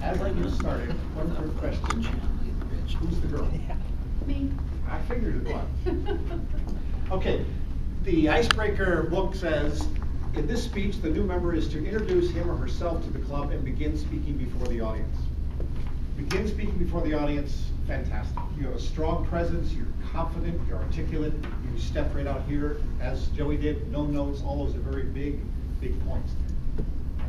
As I get started, one quick question. Who's the girl? Me. I figured it was. Okay, the icebreaker book says, in this speech, the new member is to introduce him or herself to the club and begin speaking before the audience. Begin speaking before the audience, fantastic. You have a strong presence, you're confident, you're articulate, you step right out here, as Joey did, no notes, all those are very big points.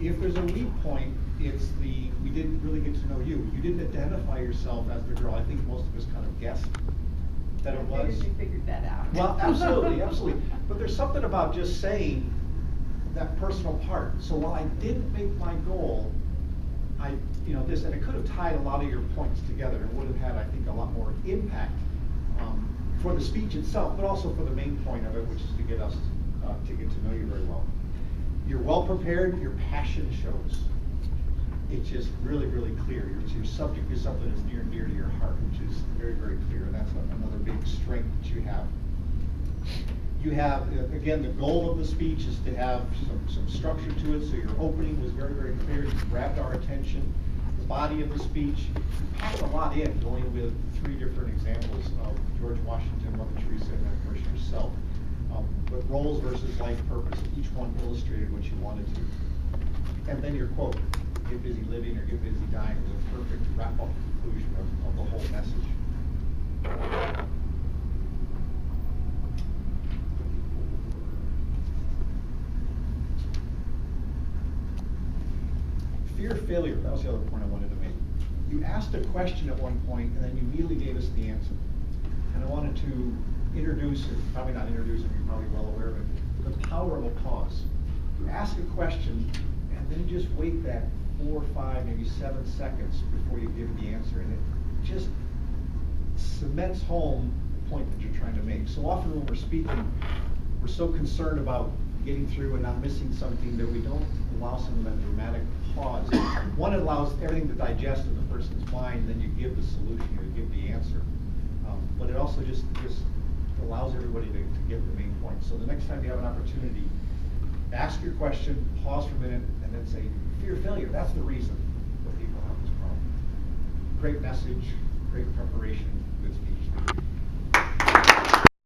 If there's a weak point, it's we didn't really get to know you. You didn't identify yourself as the girl. I think most of us kind of guessed that it was. You figured that out. Well, absolutely, absolutely. But there's something about just saying that personal part. So while I didn't make my goal, and it could have tied a lot of your points together. It would have had, I think, a lot more impact for the speech itself, but also for the main point of it, which is to get us to get to know you very well. You're well prepared. Your passion shows. It's just really, really clear. Your subject is something that's near and dear to your heart, which is very, very clear. And that's another big strength that you have. You have, again, the goal of the speech is to have some structure to it. So your opening was very, very clear. You grabbed our attention. The body of the speech, you packed a lot in, going with 3 different examples of George Washington, Mother Teresa, and of course yourself. But roles versus life purpose, each one illustrated what you wanted to. And then your quote, get busy living or get busy dying, was a perfect wrap-up conclusion of the whole message. Fear of failure, that was the other point I wanted to make. You asked a question at one point and then you immediately gave us the answer. And I wanted to introduce, or probably not introduce it, you're probably well aware of it, the power of a pause. You ask a question and then you just wait that 4, 5, maybe 7 seconds before you give the answer. And it just cements home the point that you're trying to make. So often when we're speaking, we're so concerned about getting through and not missing something that we don't allow some of that dramatic pause. One, it allows everything to digest in the person's mind, then you give the solution, you give the answer. But it also just allows everybody to get the main point. So the next time you have an opportunity, ask your question, pause for a minute, and then say, fear of failure, that's the reason that people have this problem. Great message, great preparation, good speech.